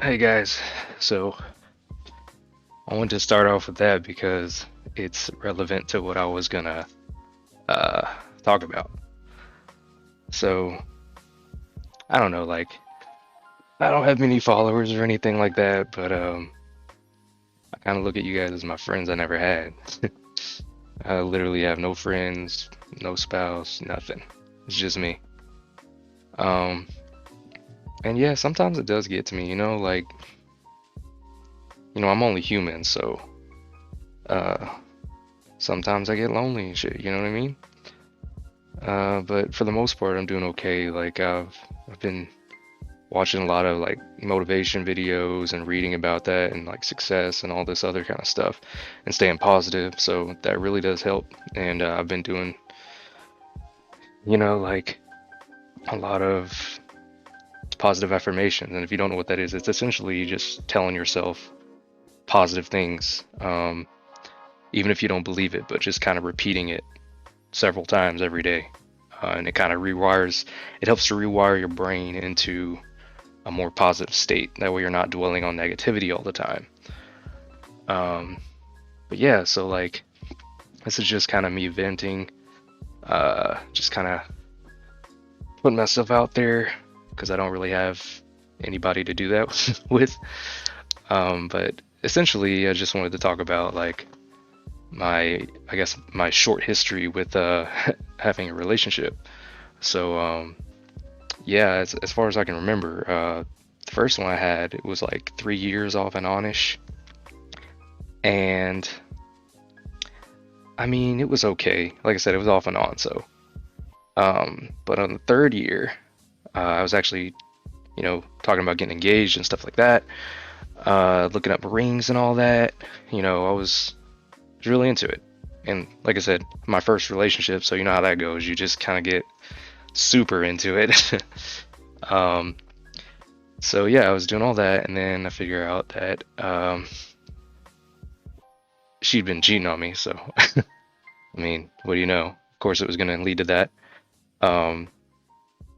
Hey guys, so I wanted to start off with that because it's relevant to what I was gonna uh talk about. So I don't know, like I don't have many followers or anything like that, but I kind of look at you guys as my friends I never had. I literally have no friends, no spouse, nothing. It's just me. Um, and yeah, sometimes it does get to me, like I'm only human, so uh sometimes I get lonely and shit, you know what I mean? But for the most part, I'm doing okay. Like I've been watching a lot of like motivation videos and reading about that and like success and all this other kind of stuff and staying positive. So that really does help. And I've been doing, like a lot of positive affirmations. And if you don't know what that is, it's essentially just telling yourself positive things, even if you don't believe it, but just kind of repeating it several times every day. And it kind of it helps to rewire your brain into a more positive state. That way you're not dwelling on negativity all the time. Um, but yeah, so like this is just kind of me venting, just kind of putting myself out there because I don't really have anybody to do that with. But essentially, I just wanted to talk about like I guess my short history with having a relationship. So yeah, as far as I can remember, the first one I had it was like 3 years off and on-ish. And I mean, it was okay. Like I said, it was off and on. So, but on the third year, I was actually, talking about getting engaged and stuff like that, looking up rings and all that. I was really into it. And like I said, my first relationship, so you know how that goes. You just kind of get super into it. um, so yeah, I was doing all that, and then I figure out that she'd been cheating on me. So, I mean, what do you know? Of course, it was going to lead to that. Um,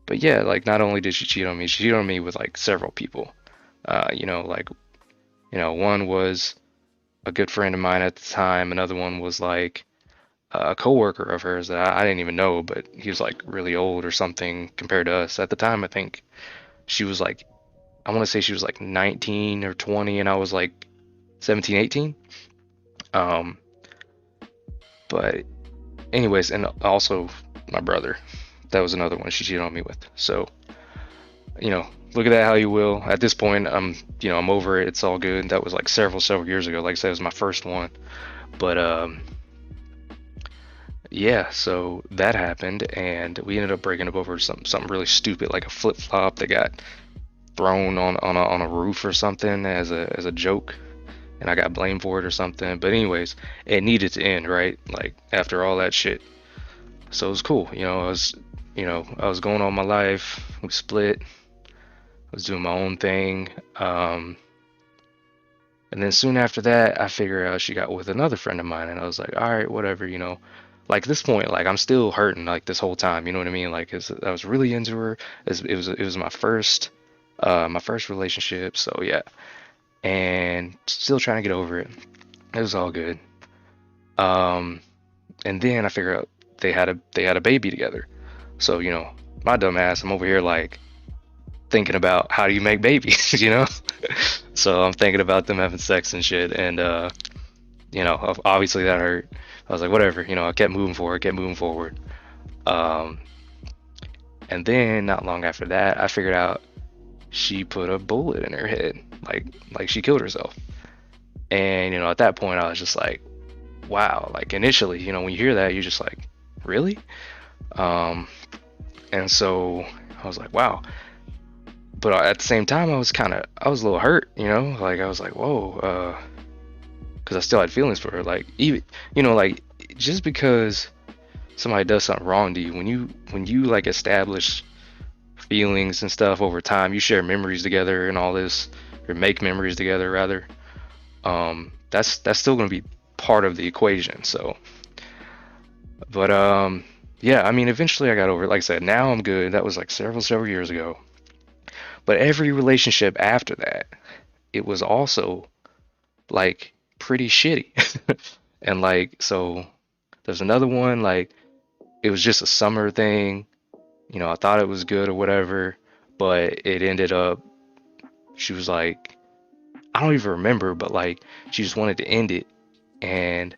but yeah, like not only did she cheat on me, she cheated on me with like several people. Like one was a good friend of mine at the time. Another one was like a coworker of hers that I didn't even know, but he was like really old or something compared to us at the time. I think she was like, I want to say she was like 19 or 20, and I was like 17, 18. Um, but anyways, and also my brother. That was another one she cheated on me with. So look at that how you will. At this point, I'm over it. It's all good. That was like several years ago. Like I said, it was my first one. But yeah. So that happened, and we ended up breaking up over something really stupid, like a flip flop that got thrown on a roof or something as a joke, and I got blamed for it or something. But anyways, it needed to end, right? Like after all that shit. So it was cool. I was going on my life. We split. I was doing my own thing. And then soon after that, I figured out she got with another friend of mine, and I was like, all right, whatever. Like at this point, like I'm still hurting like this whole time. You know what I mean? Like I was really into her. It was my first relationship. So yeah, and still trying to get over it. It was all good. Um, and then I figured out they had a baby together. So my dumb ass, I'm over here like thinking about how do you make babies. So I'm thinking about them having sex and shit, and obviously that hurt. I was like, whatever, I kept moving forward, kept moving forward. Um, and then not long after that, I figured out she put a bullet in her head, like she killed herself. And at that point, I was just like, wow. Like initially, when you hear that, you're just like, really? Um, and so I was like, wow. But at the same time, I was a little hurt. Like I was like, whoa, because I still had feelings for her. Like even, like just because somebody does something wrong to you, when you like establish feelings and stuff over time, you share memories together and all this, or make memories together rather. That's still gonna be part of the equation. So, but yeah, I mean, eventually I got over it. Like I said, now I'm good. That was like several years ago. But every relationship after that. it was also like pretty shitty. And like, so there's another one, like, it was just a summer thing. I thought it was good or whatever, but it ended up, she was like, I don't even remember, but like, she just wanted to end it. And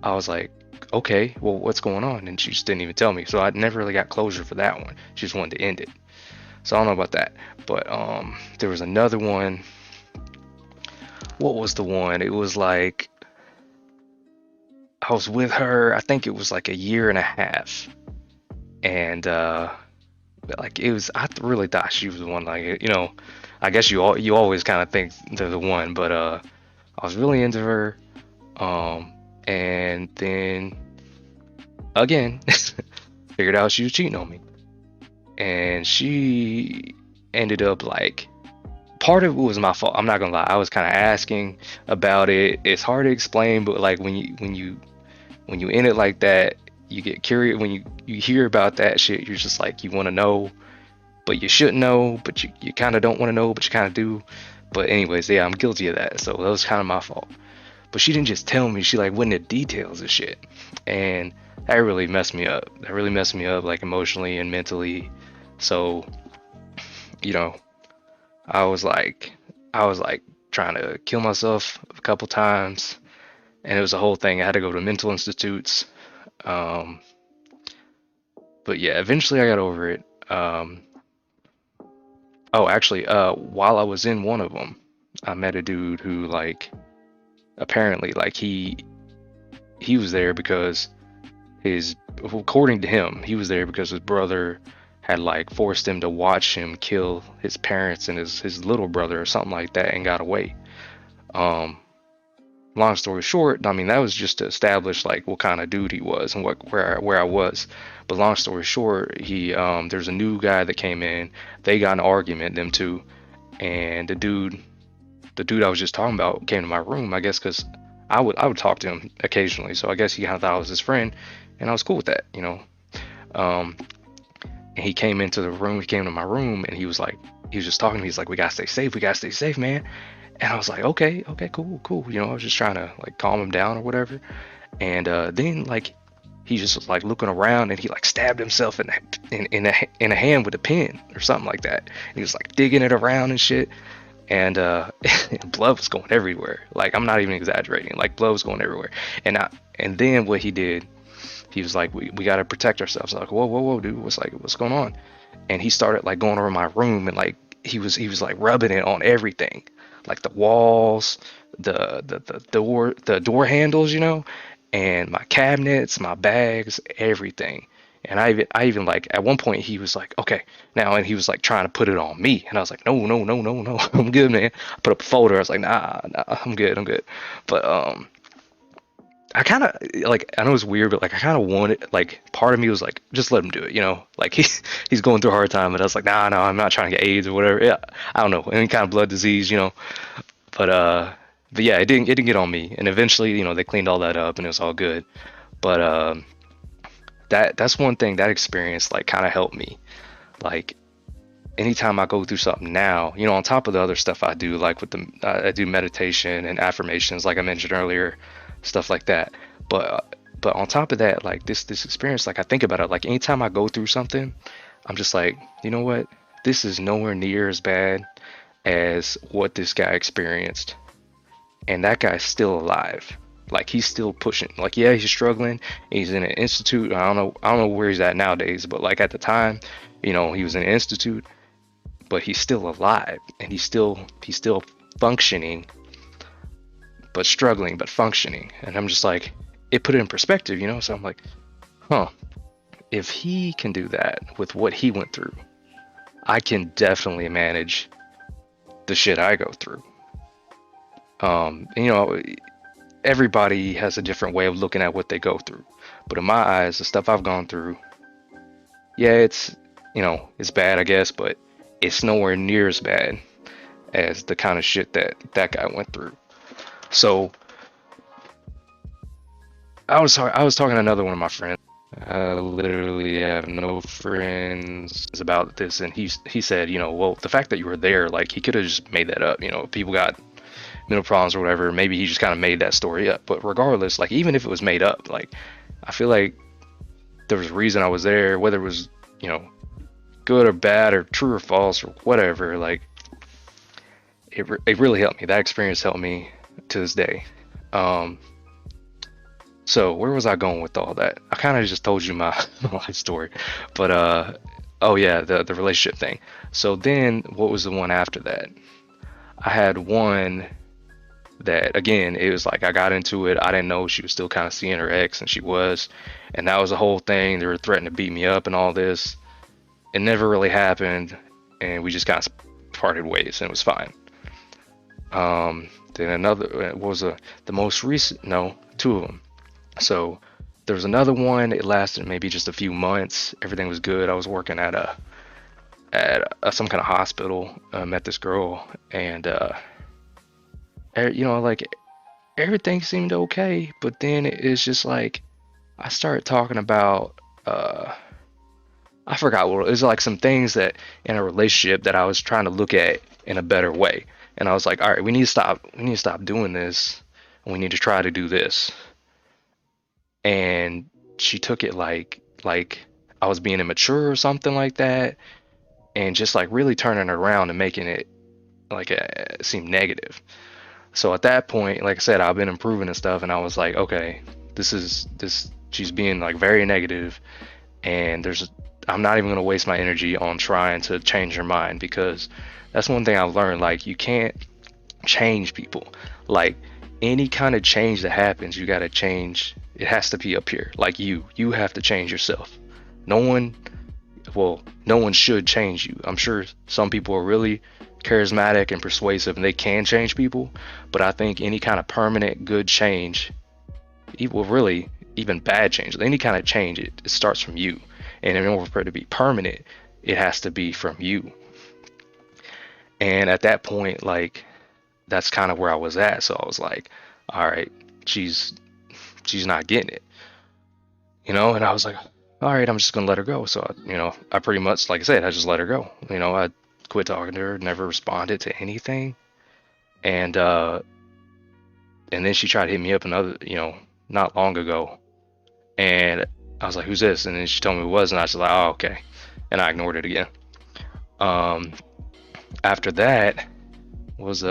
I was like, okay, well, what's going on? And she just didn't even tell me. So I never really got closure for that one. She just wanted to end it. So I don't know about that. But there was another one. What was the one? It was like, I was with her, I think it was like a year and a half. And like it was, I really thought she was the one. Like, I guess you always kind of think they're the one, but I was really into her. And then again, figured out she was cheating on me. And she ended up like, part of it was my fault. I'm not gonna lie. I was kind of asking about it. It's hard to explain, but like when you in it like that, you get curious. When you hear about that shit, you're just like, you want to know, but you shouldn't know, but you kind of don't want to know, but you kind of do. But anyways, yeah, I'm guilty of that. So that was kind of my fault. But she didn't just tell me. She like went into details of shit, and that really messed me up. That really messed me up, like emotionally and mentally. So, you know, I was like, I was like trying to kill myself a couple times, and it was a whole thing. I had to go to mental institutes. Um, but yeah, eventually I got over it. Oh, actually, while I was in one of them, I met a dude who like apparently like he was there because his according to him, he was there because his brother had like forced him to watch him kill his parents and his little brother or something like that and got away. Um, Long story short, I mean that was just to establish like what kind of dude he was and where I was. But long story short, he there's a new guy that came in. They got in an argument, them two, and the dude I was just talking about came to my room. I guess because I would talk to him occasionally, so I guess he kind of thought I was his friend, and I was cool with that. Um, and he came into the room. He came to my room, and he was just talking to me. He's like, "We gotta stay safe. We gotta stay safe, man." And I was like, "Okay, okay, cool, cool." I was just trying to like calm him down or whatever. And then like he just was like looking around, and he like stabbed himself in a hand with a pin or something like that. And he was like digging it around and shit. And blood was going everywhere. Like I'm not even exaggerating. Like blood was going everywhere. And then what he did, he was like, we got to protect ourselves. I was like, whoa, whoa, whoa, dude, what's going on? And he started like going over my room, and like he was like rubbing it on everything, like the walls, the door handles, and my cabinets, my bags, everything. And I even like at one point he was like, okay, now, and he was like trying to put it on me, and I was like, no, no, no, no, no, I'm good, man. I put up a folder. I was like, nah, nah, I'm good, I'm good. But I kind of like, I know it's weird, but like I kind of wanted, like part of me was like, just let him do it. Like he's going through a hard time, and I was like, nah, no, I'm not trying to get AIDS or whatever. Yeah, I don't know, any kind of blood disease. But yeah, it didn't get on me, and eventually, they cleaned all that up, and it was all good. But that's one thing, that experience like kind of helped me. Like anytime I go through something now, on top of the other stuff I do, like with I do meditation and affirmations, like I mentioned earlier, stuff like that. But on top of that, like this experience, like I think about it, like anytime I go through something, I'm just like, you know what? This is nowhere near as bad as what this guy experienced, and that guy's still alive. Like he's still pushing. Like yeah, he's struggling. He's in an institute. I don't know where he's at nowadays, but like at the time, he was in an institute, but he's still alive, and he's still functioning, but struggling, but functioning. And I'm just like, it put it in perspective. So I'm like, huh, if he can do that with what he went through, I can definitely manage the shit I go through. You know, everybody has a different way of looking at what they go through. But in my eyes, the stuff I've gone through, yeah, it's bad, I guess, but it's nowhere near as bad as the kind of shit that guy went through. So I was talking to another one of my friends. I literally have no friends about this. And he said, you know, well, the fact that you were there, like he could have just made that up. You know, people got mental problems or whatever. Maybe he just kind of made that story up. But regardless, like even if it was made up, like I feel like there was a reason I was there, whether it was, you know, good or bad or true or false or whatever. Like it really helped me. That experience helped me to this day. Um, so where was I going with all that? I kind of just told you my life story, but oh yeah, the relationship thing. So then, what was the one after that? I had one that again, it was like I got into it. I didn't know she was still kind of seeing her ex, and she was, and that was the whole thing. They were threatening to beat me up and all this. It never really happened, and we just kind of parted ways, and it was fine. Then another what was the most recent? No, two of them. So there was another one. It lasted maybe just a few months. Everything was good. I was working some kind of hospital. Met this girl, and you know, like everything seemed okay. But then it's just like I started talking about I forgot what it was, like some things that in a relationship that I was trying to look at in a better way. And I was like, all right, we need to stop doing this, and we need to try to do this. And she took it like I was being immature or something like that, and just like really turning it around and making it like seem negative. So at that point, like I said, I've been improving and stuff, and I was like, okay, this she's being like very negative, and I'm not even gonna waste my energy on trying to change her mind, because that's one thing I've learned. Like you can't change people. Like any kind of change that happens, you gotta change. It has to be up here. Like you have to change yourself. No one, well, no one should change you. I'm sure some people are really charismatic and persuasive and they can change people, but I think any kind of permanent good change, well, really even bad change, any kind of change, it starts from you. And in order for it to be permanent, it has to be from you. And at that point, like that's kind of where I was at. So I was like, all right, she's she's not getting it, you know. And I was like, all right, I'm just gonna let her go. So I pretty much, like I said, I just let her go. I quit talking to her, never responded to anything, and and then she tried to hit me up another, not long ago, and I was like, who's this? And then she told me who it was, and I was like, oh, okay, and I ignored it again. Um, After that was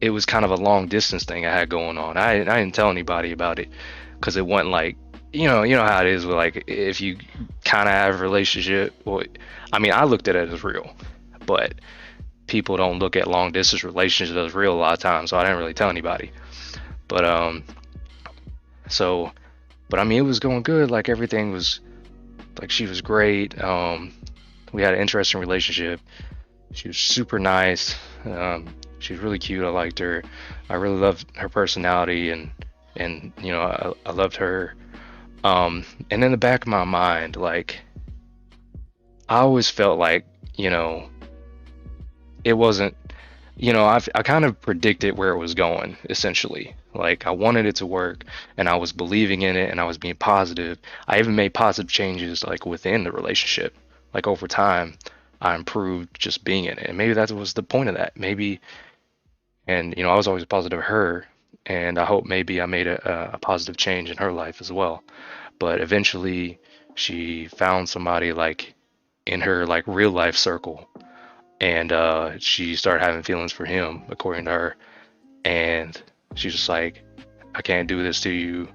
it was kind of a long distance thing I had going on. I didn't tell anybody about it because it wasn't like, you know how it is with like if you kind of have a relationship. Well, I mean, I looked at it as real, but people don't look at long distance relationships as real a lot of times, so I didn't really tell anybody. But so, but I mean, it was going good. Like everything was like she was great. We had an interesting relationship. She was super nice. She was really cute. I liked her. I really loved her personality, and I loved her. And in the back of my mind, like I always felt like, it wasn't, I kind of predicted where it was going, essentially. Like I wanted it to work, and I was believing in it, and I was being positive. I even made positive changes like within the relationship. Like over time, I improved just being in it. And maybe that was the point of that. Maybe, and I was always positive of her, and I hope maybe I made a positive change in her life as well. But eventually, she found somebody like in her like real life circle, and she started having feelings for him, according to her. And she's just like, I can't do this to you.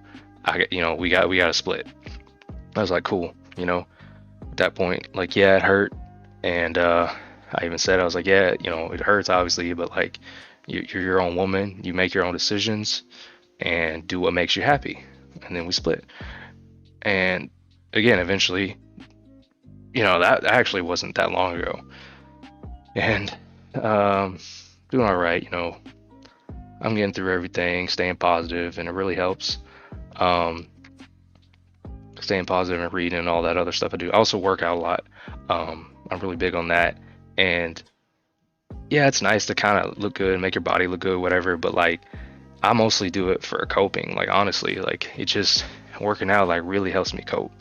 We got to split. I was like, cool. At that point, like, yeah, it hurt, and I even said, I was like, yeah, it hurts obviously, but like, you're your own woman. You make your own decisions and do what makes you happy. And then we split. And again, eventually, that actually wasn't that long ago. And doing all right. I'm getting through everything, staying positive, and it really helps. Um, Staying positive and reading and all that other stuff I do. I also work out a lot. I'm really big on that. And yeah, it's nice to kind of look good, make your body look good, whatever. But like, I mostly do it for coping. Like honestly, like it just working out like really helps me cope,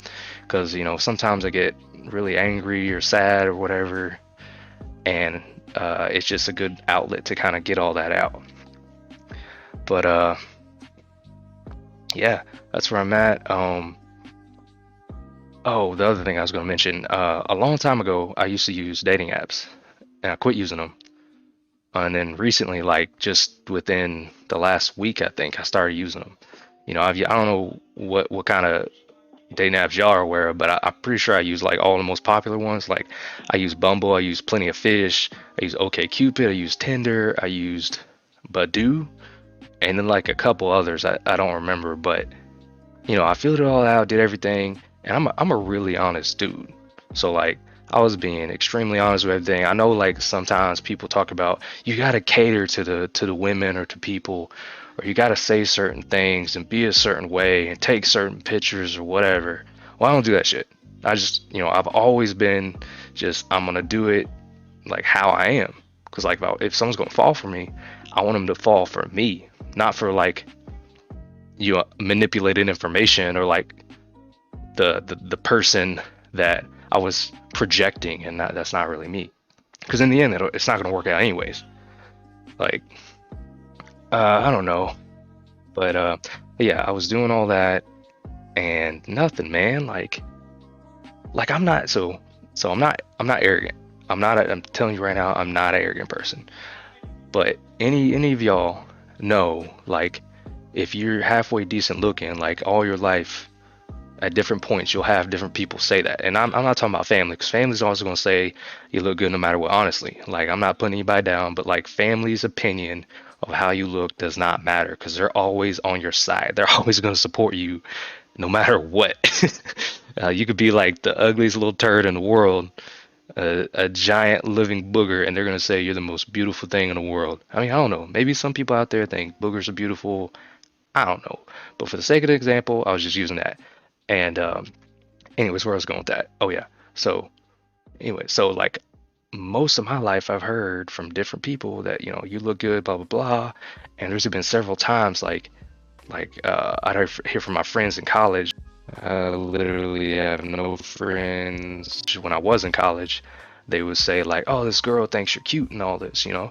because sometimes I get really angry or sad or whatever, and it's just a good outlet to kind of get all that out. But yeah, that's where I'm at. Oh, the other thing I was going to mention, a long time ago, I used to use dating apps, and I quit using them. And then recently, like just within the last week, I think I started using them. I don't know what kind of dating apps y'all are aware of, but I'm pretty sure I use like all the most popular ones. Like I use Bumble, I use Plenty of Fish, I use OkCupid, I use Tinder, I used Badoo, and then like a couple others I don't remember. But I filled it all out, did everything, and I'm a really honest dude. So like I was being extremely honest with everything. I know like sometimes people talk about you gotta cater to the women or to people, or you gotta say certain things and be a certain way and take certain pictures or whatever. Well, I don't do that shit. I just I've always been just I'm gonna do it like how I am. Cause like if someone's gonna fall for me, I want them to fall for me, not for like manipulated information or like the person that I was projecting, and that's not really me. Because in the end, it's not going to work out anyways. Like, I don't know, but yeah, I was doing all that and nothing, man. Like I'm not arrogant. I'm telling you right now, I'm not an arrogant person. But any of y'all know, like, if you're halfway decent looking, like all your life, at different points you'll have different people say that. And I'm not talking about family, because family's always going to say you look good no matter what. Honestly, like I'm not putting anybody down, but like family's opinion of how you look does not matter, because they're always on your side. They're always going to support you no matter what. You could be like the ugliest little turd in the world, a giant living booger, and they're going to say you're the most beautiful thing in the world. I mean, I don't know, maybe some people out there think boogers are beautiful. I don't know, but for the sake of the example, I was just using that. And anyways, where I was going with that? Oh yeah. So anyway, so like most of my life, I've heard from different people that you look good, blah blah blah. And there's been several times I'd hear from my friends in college. I literally have no friends. When I was in college, they would say like, "Oh, this girl thinks you're cute and all this." And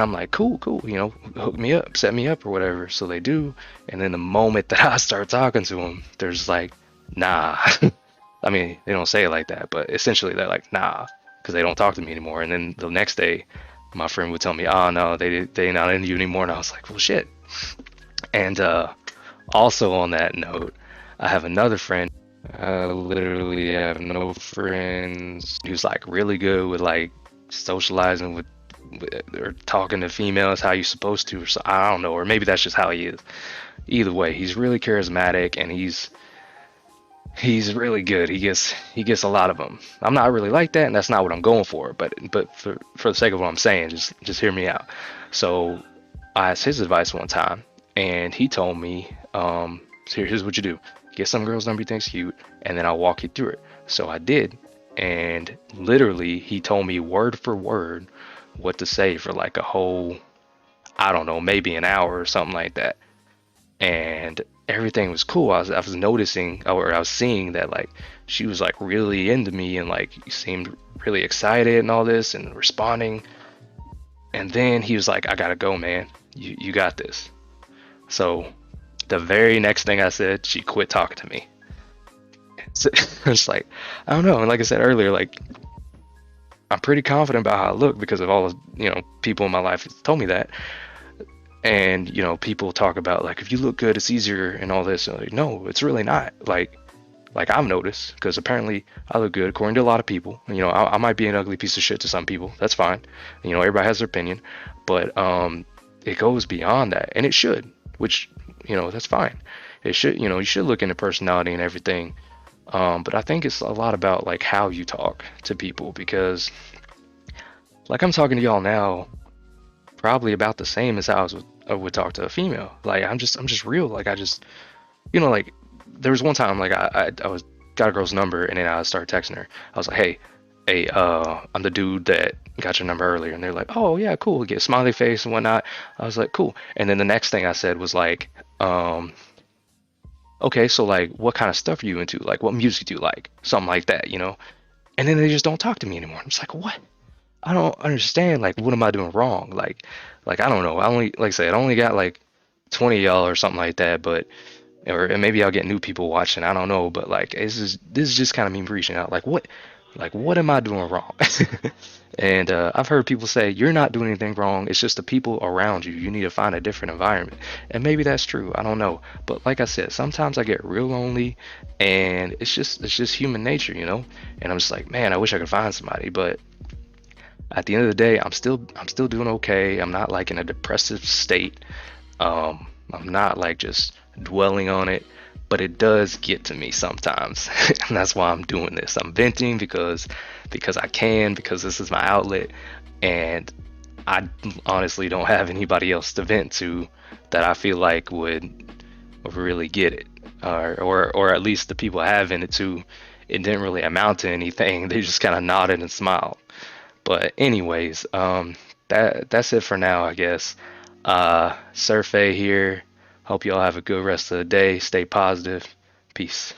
I'm like, "Cool, cool, hook me up, set me up or whatever." So they do, and then the moment that I start talking to them, there's like, "Nah." I mean, they don't say it like that, but essentially they're like, "Nah," because they don't talk to me anymore. And then the next day, my friend would tell me, "Oh no, they not into you anymore." And I was like, "Well, shit." And also on that note, I have another friend. I literally have no friends who's like really good with like socializing with or talking to females how you're supposed to, or so I don't know, or maybe that's just how he is. Either way, he's really charismatic and he's really good. He gets a lot of them. I'm not really like that, and that's not what I'm going for. But for the sake of what I'm saying, just hear me out. So I asked his advice one time, and he told me, so here's what you do: get some girl's number you think's cute, and then I'll walk you through it. So I did, and literally he told me word for word what to say for like a whole, I don't know, maybe an hour or something like that. And everything was cool. I was noticing, or I was seeing that like she was like really into me and like seemed really excited and all this and responding. And then he was like, "I gotta go, man. You got this." So the very next thing I said, she quit talking to me. So, it's like, I don't know. And like I said earlier, like I'm pretty confident about how I look because of all the people in my life told me that. And people talk about like if you look good, it's easier and all this. And like, no, it's really not. Like I've noticed, because apparently I look good according to a lot of people. I might be an ugly piece of shit to some people. That's fine. Everybody has their opinion, but it goes beyond that, and it should. Which that's fine. It should. You should look into personality and everything. But I think it's a lot about like how you talk to people, because like I'm talking to y'all now, probably about the same as how I would talk to a female. Like I'm just real. Like I just like there was one time like I was got a girl's number, and then I started texting her. I was like, hey, I'm the dude that got your number earlier. And they're like, "Oh yeah, cool." Get a smiley face and whatnot. I was like, cool. And then the next thing I said was like, okay, so like, what kind of stuff are you into? Like, what music do you like? Something like that, you know? And then they just don't talk to me anymore. I'm just like, what? I don't understand. Like, what am I doing wrong? Like I don't know. I only, like I said, I only got like 20 of y'all or something like that, but or and maybe I'll get new people watching. I don't know, but like this is just kind of me reaching out. Like what am I doing wrong? And I've heard people say you're not doing anything wrong. It's just the people around you. You need to find a different environment, and maybe that's true. I don't know, but like I said, sometimes I get real lonely, and it's just human nature, you know. And I'm just like, man, I wish I could find somebody, but at the end of the day, I'm still doing okay. I'm not like in a depressive state. I'm not like just dwelling on it, but it does get to me sometimes. And that's why I'm doing this. I'm venting because I can, because this is my outlet, and I honestly don't have anybody else to vent to that I feel like would really get it. Or at least the people I have vented to, it didn't really amount to anything. They just kind of nodded and smiled. But anyways, that's it for now, I guess. Sirphae here. Hope y'all have a good rest of the day. Stay positive. Peace.